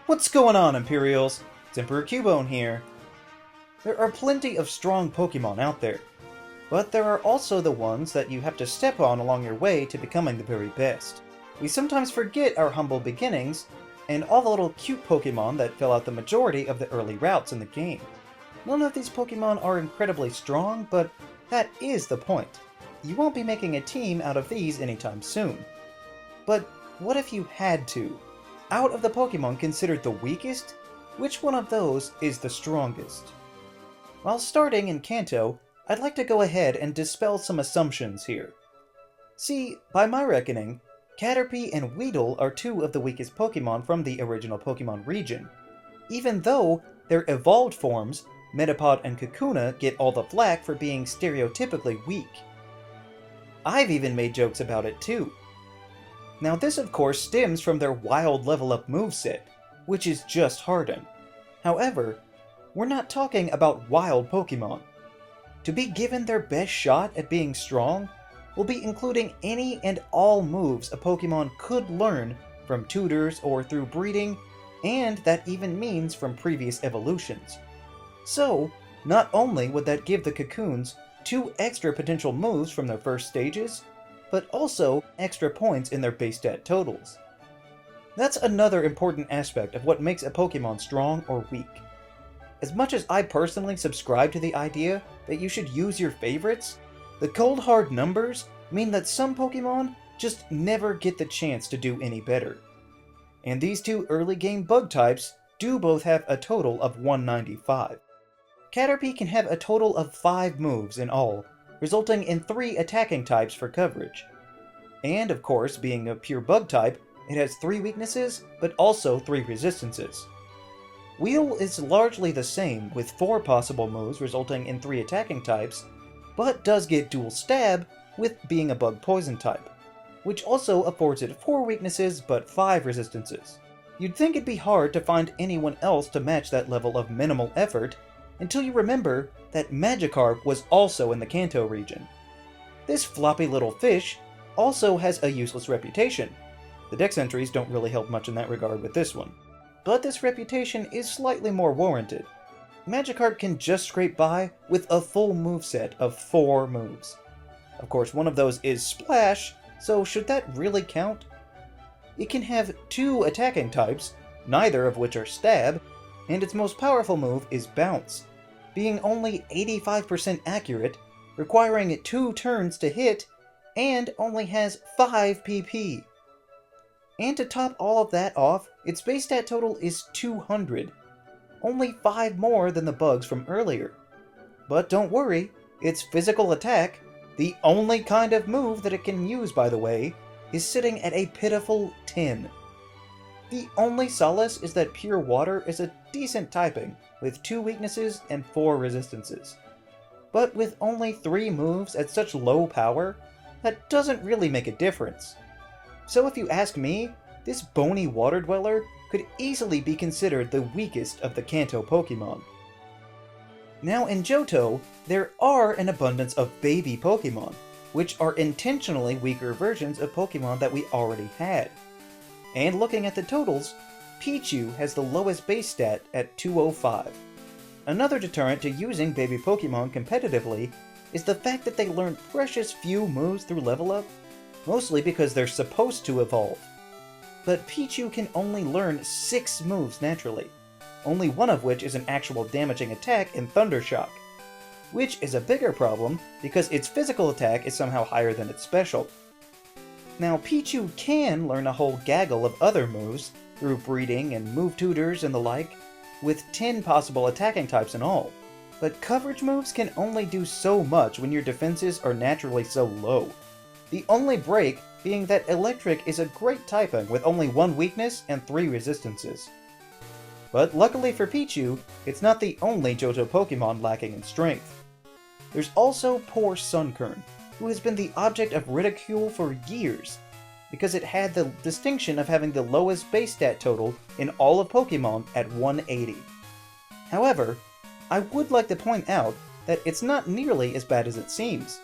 What's going on, Imperials? It's Emperor Cubone here. There are plenty of strong Pokemon out there, but there are also the ones that you have to step on along your way to becoming the very best. We sometimes forget our humble beginnings, and all the little cute Pokemon that fill out the majority of the early routes in the game. None of these Pokemon are incredibly strong, but that is the point. You won't be making a team out of these anytime soon. But what if you had to? Out of the Pokemon considered the weakest, which one of those is the strongest? While starting in Kanto, I'd like to go ahead and dispel some assumptions here. See, by my reckoning, Caterpie and Weedle are two of the weakest Pokemon from the original Pokemon region, even though their evolved forms, Metapod and Kakuna, get all the flack for being stereotypically weak. I've even made jokes about it too. Now this of course stems from their wild level up moveset, which is just Harden. However, we're not talking about wild Pokemon. To be given their best shot at being strong, we'll be including any and all moves a Pokemon could learn from tutors or through breeding, and that even means from previous evolutions. So, not only would that give the Cocoons 2 extra potential moves from their first stages, but also extra points in their base stat totals. That's another important aspect of what makes a Pokemon strong or weak. As much as I personally subscribe to the idea that you should use your favorites, the cold hard numbers mean that some Pokemon just never get the chance to do any better. And these two early game bug types do both have a total of 195. Caterpie can have a total of 5 moves in all, resulting in 3 attacking types for coverage. And of course, being a pure bug type, it has 3 weaknesses, but also 3 resistances. Weedle is largely the same, with 4 possible moves resulting in 3 attacking types, but does get dual stab with being a bug poison type, which also affords it 4 weaknesses but 5 resistances. You'd think it'd be hard to find anyone else to match that level of minimal effort, until you remember that Magikarp was also in the Kanto region. This floppy little fish also has a useless reputation. The dex entries don't really help much in that regard with this one. But this reputation is slightly more warranted. Magikarp can just scrape by with a full moveset of 4 moves. Of course, one of those is Splash, so should that really count? It can have 2 attacking types, neither of which are Stab, and its most powerful move is Bounce, being only 85% accurate, requiring 2 turns to hit, and only has 5 PP. And to top all of that off, its base stat total is 200, only 5 more than the bugs from earlier. But don't worry, its physical attack, the only kind of move that it can use by the way, is sitting at a pitiful 10. The only solace is that Pure Water is a decent typing, with 2 weaknesses and 4 resistances. But with only 3 moves at such low power, that doesn't really make a difference. So if you ask me, this bony water dweller could easily be considered the weakest of the Kanto Pokemon. Now in Johto, there are an abundance of baby Pokemon, which are intentionally weaker versions of Pokemon that we already had. And looking at the totals, Pichu has the lowest base stat at 205. Another deterrent to using baby Pokemon competitively is the fact that they learn precious few moves through level up, mostly because they're supposed to evolve. But Pichu can only learn 6 moves naturally, only one of which is an actual damaging attack in Thundershock, which is a bigger problem because its physical attack is somehow higher than its special. Now, Pichu can learn a whole gaggle of other moves through breeding and move tutors and the like, with 10 possible attacking types in all. But coverage moves can only do so much when your defenses are naturally so low. The only break being that Electric is a great typing with only 1 weakness and 3 resistances. But luckily for Pichu, it's not the only Johto Pokemon lacking in strength. There's also poor Sunkern, who has been the object of ridicule for years, because it had the distinction of having the lowest base stat total in all of Pokemon at 180. However, I would like to point out that it's not nearly as bad as it seems.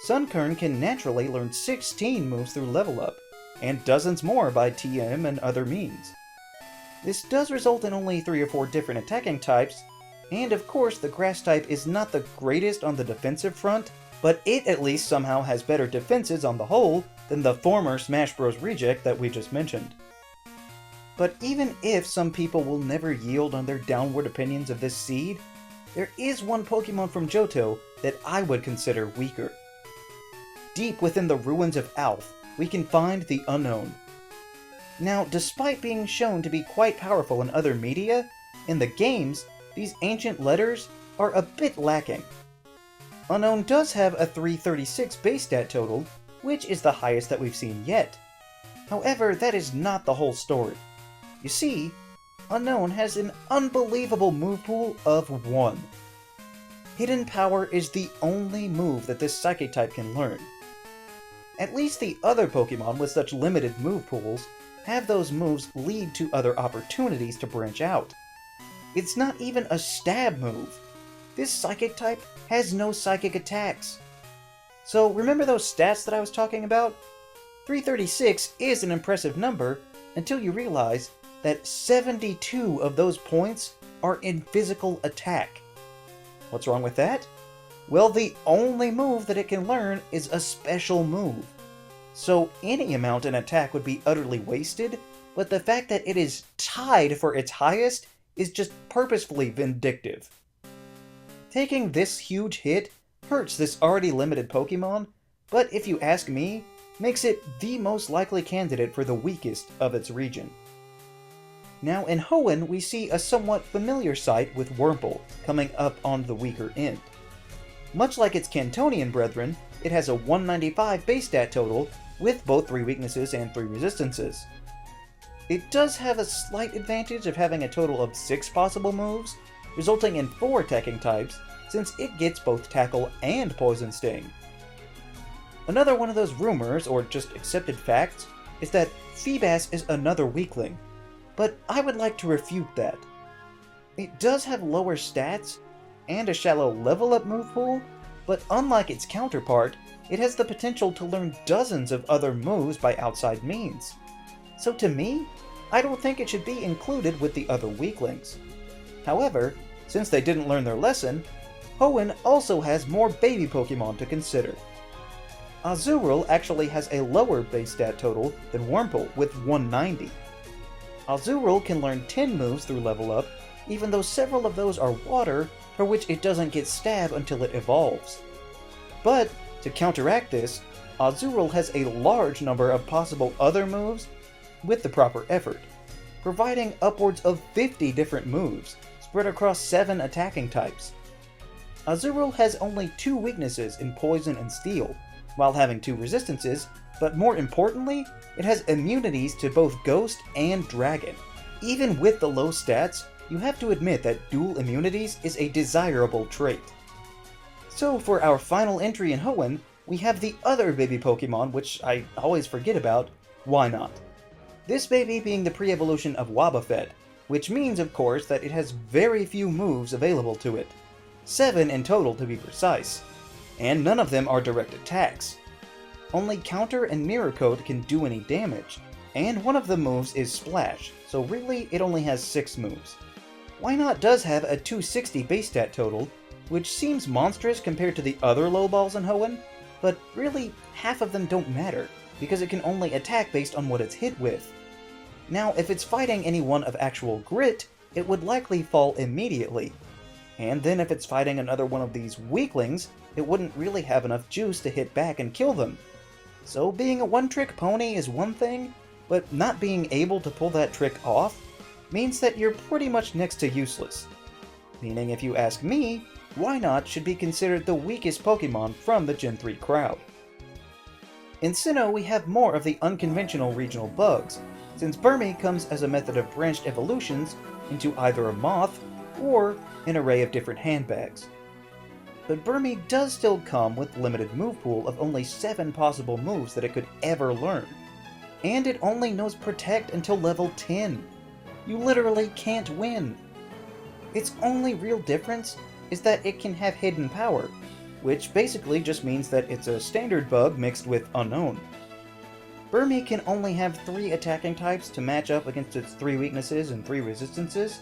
Sunkern can naturally learn 16 moves through level up, and dozens more by TM and other means. This does result in only 3 or 4 different attacking types, and of course the grass type is not the greatest on the defensive front, but it at least somehow has better defenses on the whole than the former Smash Bros. Reject that we just mentioned. But even if some people will never yield on their downward opinions of this seed, there is one Pokemon from Johto that I would consider weaker. Deep within the ruins of Alph, we can find the Unknown. Now, despite being shown to be quite powerful in other media, in the games, these ancient letters are a bit lacking. Unknown does have a 336 base stat total, which is the highest that we've seen yet. However, that is not the whole story. You see, Unknown has an unbelievable move pool of 1. Hidden Power is the only move that this Psychic type can learn. At least the other Pokemon with such limited move pools have those moves lead to other opportunities to branch out. It's not even a stab move. This Psychic type has no psychic attacks. So remember those stats that I was talking about? 336 is an impressive number until you realize that 72 of those points are in physical attack. What's wrong with that? Well, the only move that it can learn is a special move. So any amount in attack would be utterly wasted, but the fact that it is tied for its highest is just purposefully vindictive. Taking this huge hit hurts this already limited Pokemon, but if you ask me, makes it the most likely candidate for the weakest of its region. Now in Hoenn, we see a somewhat familiar sight with Wurmple coming up on the weaker end. Much like its Cantonian brethren, it has a 195 base stat total with both 3 weaknesses and 3 resistances. It does have a slight advantage of having a total of 6 possible moves, resulting in 4 attacking types, since it gets both Tackle and Poison Sting. Another one of those rumors, or just accepted facts, is that Feebas is another weakling, but I would like to refute that. It does have lower stats, and a shallow level-up move pool, but unlike its counterpart, it has the potential to learn dozens of other moves by outside means. So to me, I don't think it should be included with the other weaklings. However, since they didn't learn their lesson, Hoenn also has more baby Pokemon to consider. Azurill actually has a lower base stat total than Wurmple with 190. Azurill can learn 10 moves through level up, even though several of those are water, for which it doesn't get Stab until it evolves. But, to counteract this, Azurill has a large number of possible other moves with the proper effort, providing upwards of 50 different moves, spread across 7 attacking types. Azurill has only 2 weaknesses in Poison and Steel, while having 2 resistances, but more importantly, it has immunities to both Ghost and Dragon. Even with the low stats, you have to admit that dual immunities is a desirable trait. So for our final entry in Hoenn, we have the other baby Pokemon, which I always forget about, Wynot. This baby being the pre-evolution of Wobbuffet, which means of course that it has very few moves available to it. 7 in total to be precise, and none of them are direct attacks. Only Counter and Mirror Coat can do any damage, and one of the moves is Splash, so really it only has 6 moves. Wynot does have a 260 base stat total, which seems monstrous compared to the other low balls in Hoenn, but really half of them don't matter, because it can only attack based on what it's hit with. Now, if it's fighting anyone of actual grit, it would likely fall immediately. And then if it's fighting another one of these weaklings, it wouldn't really have enough juice to hit back and kill them. So being a one-trick pony is one thing, but not being able to pull that trick off means that you're pretty much next to useless. Meaning, if you ask me, Wynot should be considered the weakest Pokemon from the Gen 3 crowd. In Sinnoh, we have more of the unconventional regional bugs, since Burmy comes as a method of branched evolutions into either a moth or an array of different handbags. But Burmy does still come with limited move pool of only 7 possible moves that it could ever learn, and it only knows Protect until level 10. You literally can't win. Its only real difference is that it can have Hidden Power, which basically just means that it's a standard bug mixed with Unknown. Burmy can only have 3 attacking types to match up against its 3 weaknesses and 3 resistances.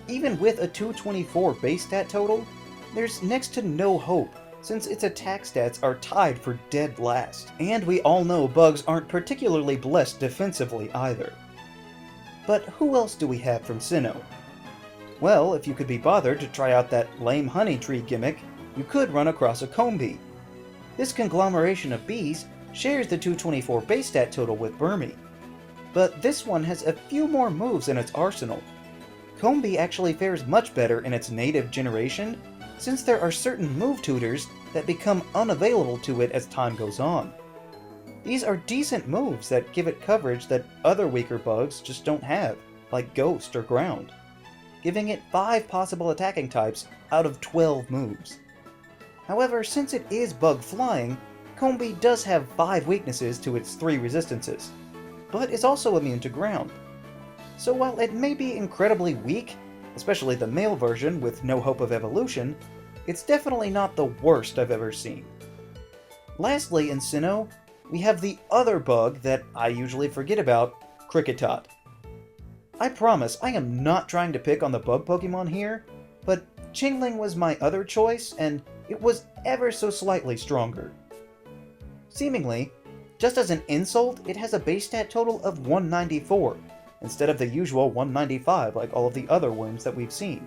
Even with a 224 base stat total, there's next to no hope since its attack stats are tied for dead last. And we all know bugs aren't particularly blessed defensively either. But who else do we have from Sinnoh? Well, if you could be bothered to try out that lame honey tree gimmick, you could run across a Combee. This conglomeration of bees shares the 224 base stat total with Burmy, but this one has a few more moves in its arsenal. Combee actually fares much better in its native generation, since there are certain move tutors that become unavailable to it as time goes on. These are decent moves that give it coverage that other weaker bugs just don't have, like Ghost or Ground, giving it 5 possible attacking types out of 12 moves. However, since it is bug flying, Combee does have 5 weaknesses to its 3 resistances, but is also immune to ground. So while it may be incredibly weak, especially the male version with no hope of evolution, it's definitely not the worst I've ever seen. Lastly, in Sinnoh, we have the other bug that I usually forget about, Kricketot. I promise I am not trying to pick on the bug Pokemon here, but Chingling was my other choice, and it was ever so slightly stronger. Seemingly, just as an insult, it has a base stat total of 194, instead of the usual 195 like all of the other worms that we've seen,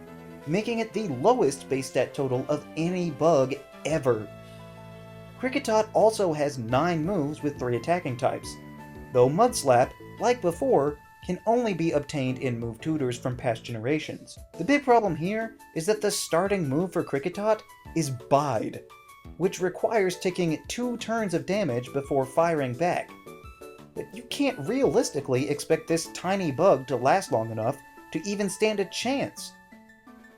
making it the lowest base stat total of any bug ever. Kricketot also has 9 moves with 3 attacking types, though Mudslap, like before, can only be obtained in move tutors from past generations. The big problem here is that the starting move for Kricketot is Bide, which requires taking 2 turns of damage before firing back. But you can't realistically expect this tiny bug to last long enough to even stand a chance.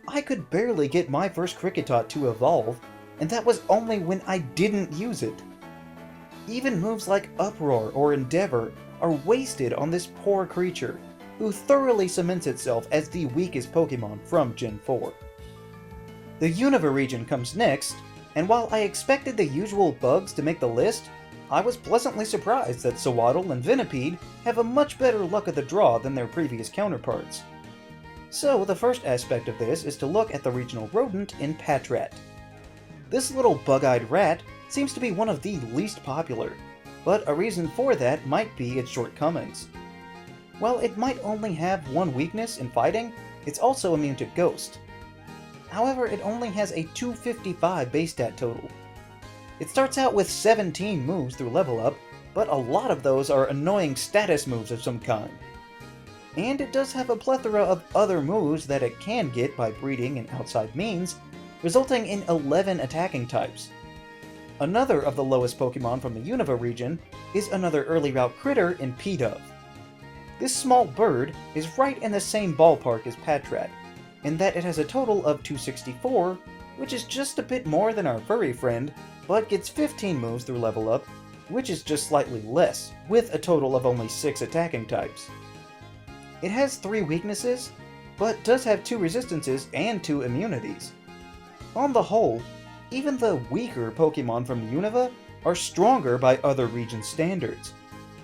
I could barely get my first Kricketot to evolve, and that was only when I didn't use it. Even moves like Uproar or Endeavor are wasted on this poor creature, who thoroughly cements itself as the weakest Pokemon from Gen 4. The Unova region comes next, and while I expected the usual bugs to make the list, I was pleasantly surprised that Sewaddle and Venipede have a much better luck of the draw than their previous counterparts. So the first aspect of this is to look at the regional rodent in Patrat. This little bug-eyed rat seems to be one of the least popular, but a reason for that might be its shortcomings. While it might only have 1 weakness in fighting, it's also immune to Ghost. However, it only has a 255 base stat total. It starts out with 17 moves through level up, but a lot of those are annoying status moves of some kind. And it does have a plethora of other moves that it can get by breeding and outside means, resulting in 11 attacking types. Another of the lowest Pokemon from the Unova region is another early route critter in Pidove. This small bird is right in the same ballpark as Patrat, in that it has a total of 264, which is just a bit more than our furry friend, but gets 15 moves through level up, which is just slightly less, with a total of only 6 attacking types. It has 3 weaknesses, but does have 2 resistances and 2 immunities. On the whole, even the weaker Pokemon from Unova are stronger by other region standards,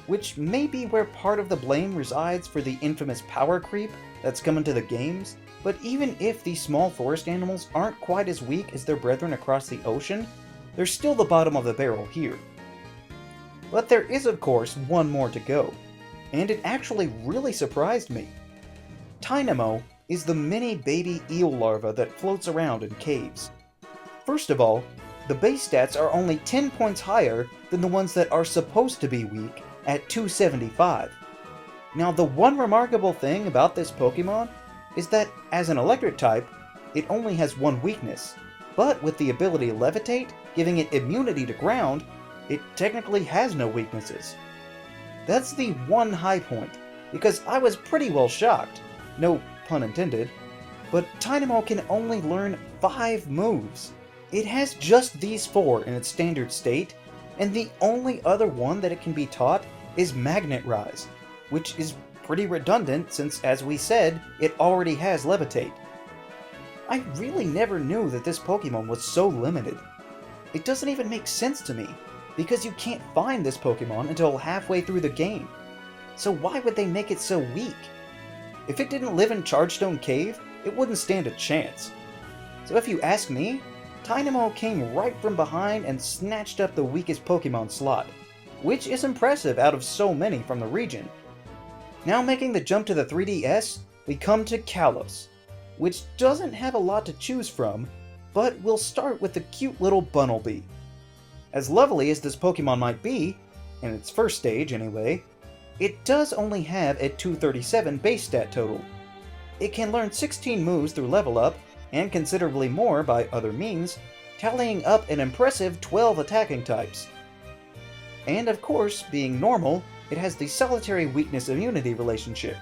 which may be where part of the blame resides for the infamous power creep that's come into the games, but even if these small forest animals aren't quite as weak as their brethren across the ocean, they're still the bottom of the barrel here. But there is of course one more to go, and it actually really surprised me. Tynamo is the mini baby eel larva that floats around in caves. First of all, the base stats are only 10 points higher than the ones that are supposed to be weak at 275. Now the one remarkable thing about this Pokemon is that as an electric type, it only has 1 weakness, but with the ability Levitate giving it immunity to ground, it technically has no weaknesses. That's the one high point, because I was pretty well shocked, no pun intended, but Tynamo can only learn 5 moves. It has just these 4 in its standard state, and the only other one that it can be taught is Magnet Rise, which is pretty redundant since, as we said, it already has Levitate. I really never knew that this Pokemon was so limited. It doesn't even make sense to me, because you can't find this Pokemon until halfway through the game. So why would they make it so weak? If it didn't live in Chargestone Cave, it wouldn't stand a chance. So if you ask me, Tynamo came right from behind and snatched up the weakest Pokemon slot, which is impressive out of so many from the region. Now making the jump to the 3DS, we come to Kalos, which doesn't have a lot to choose from, but we'll start with the cute little Bunnelby. As lovely as this Pokemon might be, in its first stage anyway, it does only have a 237 base stat total. It can learn 16 moves through level up, and considerably more by other means, tallying up an impressive 12 attacking types. And of course, being normal, it has the solitary weakness-immunity relationship.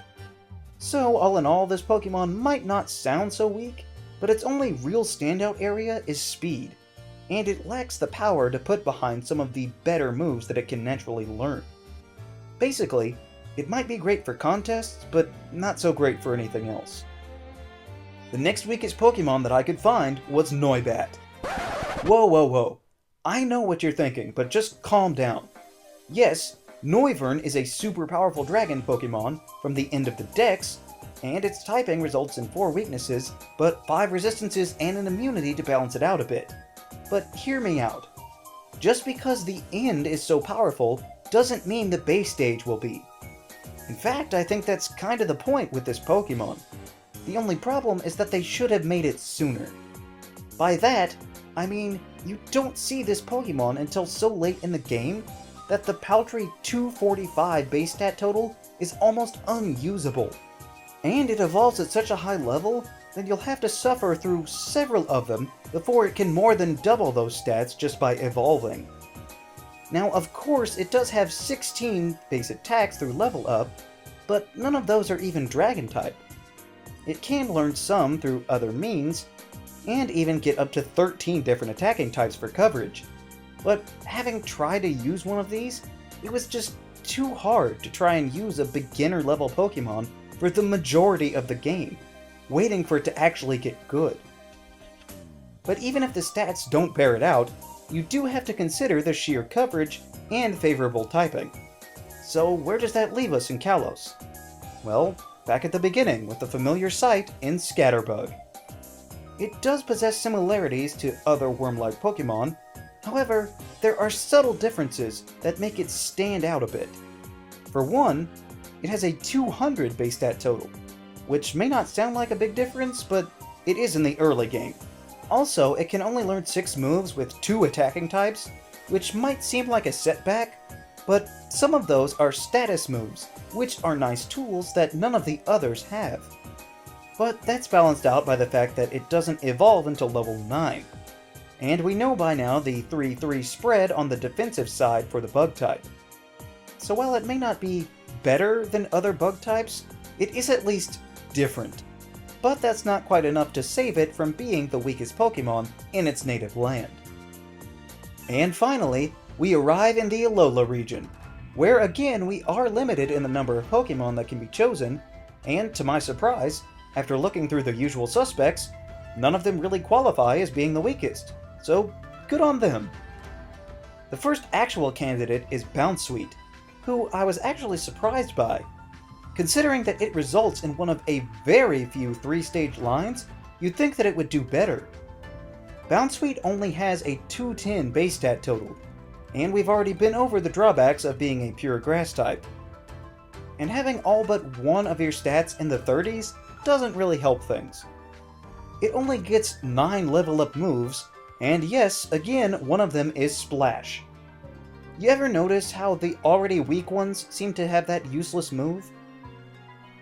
So all in all, this Pokemon might not sound so weak, but its only real standout area is speed, and it lacks the power to put behind some of the better moves that it can naturally learn. Basically, it might be great for contests, but not so great for anything else. The next weakest Pokemon that I could find was Noibat. Whoa. I know what you're thinking, but just calm down. Yes, Noivern is a super powerful dragon Pokemon from the end of the Dex, and its typing results in 4 weaknesses, but 5 resistances and an immunity to balance it out a bit. But hear me out. Just because the end is so powerful doesn't mean the base stage will be. In fact, I think that's kind of the point with this Pokemon. The only problem is that they should have made it sooner. By that, I mean you don't see this Pokemon until so late in the game that the paltry 245 base stat total is almost unusable. And it evolves at such a high level that you'll have to suffer through several of them before it can more than double those stats just by evolving. Now of course it does have 16 base attacks through level up, but none of those are even dragon type. It can learn some through other means, and even get up to 13 different attacking types for coverage. But having tried to use one of these, it was just too hard to try and use a beginner level Pokemon for the majority of the game, waiting for it to actually get good. But even if the stats don't bear it out, you do have to consider the sheer coverage and favorable typing. So where does that leave us in Kalos? Well, back at the beginning with the familiar sight in Scatterbug. It does possess similarities to other worm-like Pokemon, however, there are subtle differences that make it stand out a bit. For one, it has a 200 base stat total, which may not sound like a big difference, but it is in the early game. Also, it can only learn 6 moves with 2 attacking types, which might seem like a setback, but some of those are status moves, which are nice tools that none of the others have. But that's balanced out by the fact that it doesn't evolve until level 9. And we know by now the 3-3 spread on the defensive side for the bug type. So while it may not be better than other bug types, it is at least different. But that's not quite enough to save it from being the weakest Pokemon in its native land. And finally, we arrive in the Alola region, where again we are limited in the number of Pokemon that can be chosen, and to my surprise, after looking through the usual suspects, none of them really qualify as being the weakest, so good on them. The first actual candidate is Bounsweet, who I was actually surprised by. Considering that it results in one of a very few 3-stage lines, you'd think that it would do better. Bounsweet only has a 210 base stat total, and we've already been over the drawbacks of being a pure grass type. And having all but one of your stats in the 30s doesn't really help things. It only gets 9 level up moves, and yes, again, one of them is Splash. You ever notice how the already weak ones seem to have that useless move?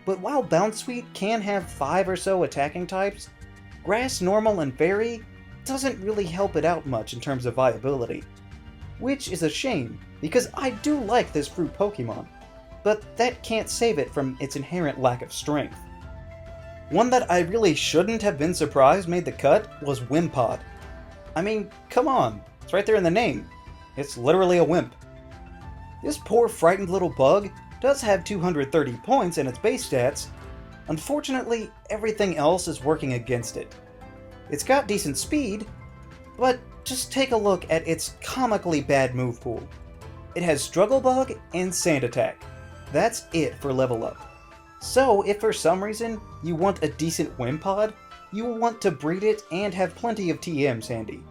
But while Bounsweet can have 5 or so attacking types, Grass, Normal, and Fairy doesn't really help it out much in terms of viability. Which is a shame, because I do like this fruit Pokemon, but that can't save it from its inherent lack of strength. One that I really shouldn't have been surprised made the cut was Wimpod. I mean, come on, it's right there in the name. It's literally a wimp. This poor frightened little bug does have 230 points in its base stats. Unfortunately, everything else is working against it. It's got decent speed, but just take a look at its comically bad move pool. It has Struggle Bug and Sand Attack. That's it for level up. So if for some reason you want a decent Wimpod, you will want to breed it and have plenty of TMs handy.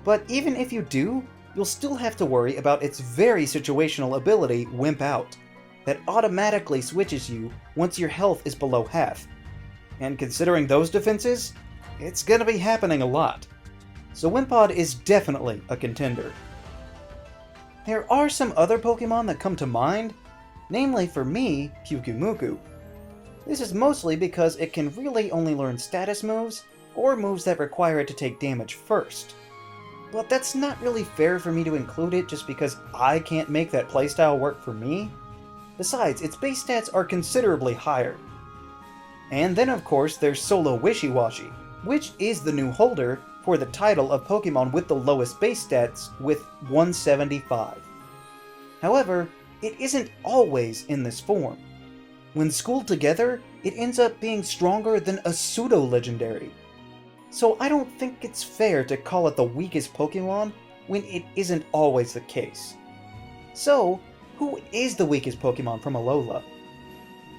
But even if you do, you'll still have to worry about its very situational ability, Wimp Out, that automatically switches you once your health is below half. And considering those defenses, it's gonna be happening a lot. So Wimpod is definitely a contender. There are some other Pokemon that come to mind, namely for me, Pyukumuku. This is mostly because it can really only learn status moves, or moves that require it to take damage first. But that's not really fair for me to include it just because I can't make that playstyle work for me. Besides, its base stats are considerably higher. And then of course there's Solo Wishiwashi, which is the new holder for the title of Pokemon with the lowest base stats with 175. However, it isn't always in this form. When schooled together, it ends up being stronger than a pseudo-legendary. So I don't think it's fair to call it the weakest Pokemon when it isn't always the case. So, who is the weakest Pokemon from Alola?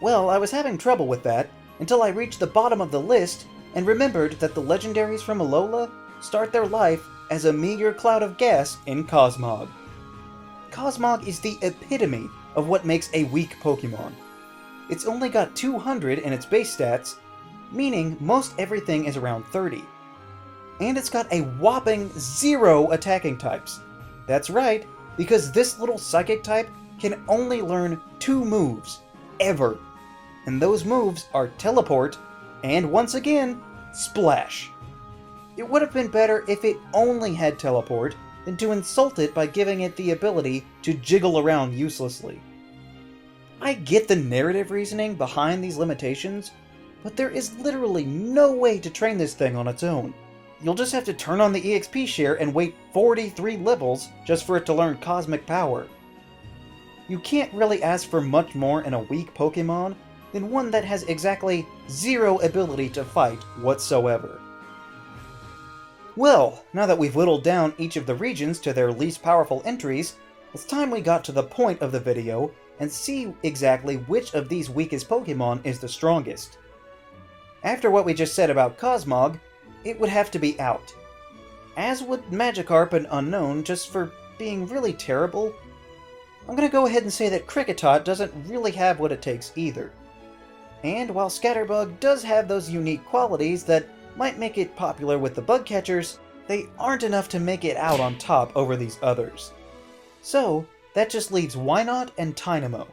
Well, I was having trouble with that until I reached the bottom of the list and remembered that the legendaries from Alola start their life as a meager cloud of gas in Cosmog. Cosmog is the epitome of what makes a weak Pokemon. It's only got 200 in its base stats, meaning most everything is around 30. And it's got a whopping 0 attacking types. That's right, because this little psychic type can only learn 2 moves, ever. And those moves are Teleport, and once again, Splash. It would have been better if it only had Teleport than to insult it by giving it the ability to jiggle around uselessly. I get the narrative reasoning behind these limitations, but there is literally no way to train this thing on its own. You'll just have to turn on the EXP share and wait 43 levels just for it to learn Cosmic Power. You can't really ask for much more in a weak Pokemon than one that has exactly 0 ability to fight whatsoever. Well, now that we've whittled down each of the regions to their least powerful entries, it's time we got to the point of the video and see exactly which of these weakest Pokemon is the strongest. After what we just said about Cosmog, it would have to be out. As would Magikarp and Unknown, just for being really terrible. I'm gonna go ahead and say that Kricketot doesn't really have what it takes either. And while Scatterbug does have those unique qualities that might make it popular with the bug catchers, they aren't enough to make it out on top over these others. So, that just leaves Wynot and Tynamo.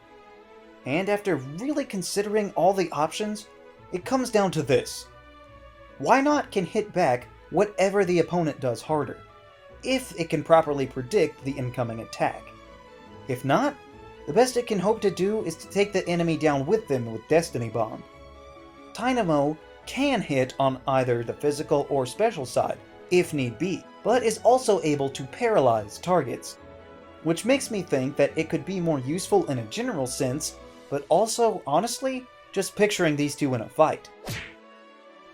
And after really considering all the options, it comes down to this. Wynot can hit back whatever the opponent does harder, if it can properly predict the incoming attack. If not, the best it can hope to do is to take the enemy down with them with Destiny Bond. Tynamo can hit on either the physical or special side, if need be, but is also able to paralyze targets, which makes me think that it could be more useful in a general sense, but also, honestly, just picturing these two in a fight.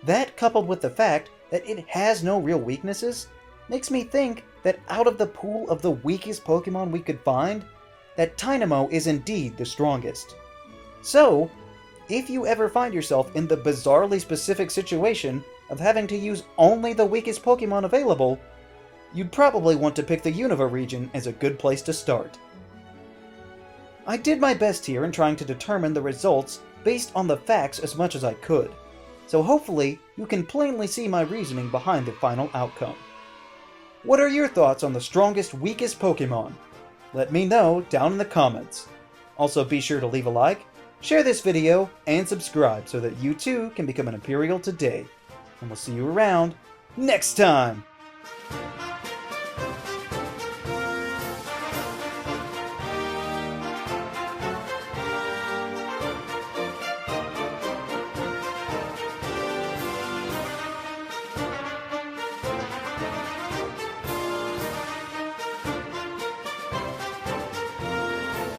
That, coupled with the fact that it has no real weaknesses, makes me think that out of the pool of the weakest Pokemon we could find, that Tynamo is indeed the strongest. So, if you ever find yourself in the bizarrely specific situation of having to use only the weakest Pokemon available, you'd probably want to pick the Unova region as a good place to start. I did my best here in trying to determine the results based on the facts as much as I could, so hopefully you can plainly see my reasoning behind the final outcome. What are your thoughts on the strongest, weakest Pokemon? Let me know down in the comments. Also be sure to leave a like, share this video, and subscribe so that you too can become an Imperial today. And we'll see you around next time!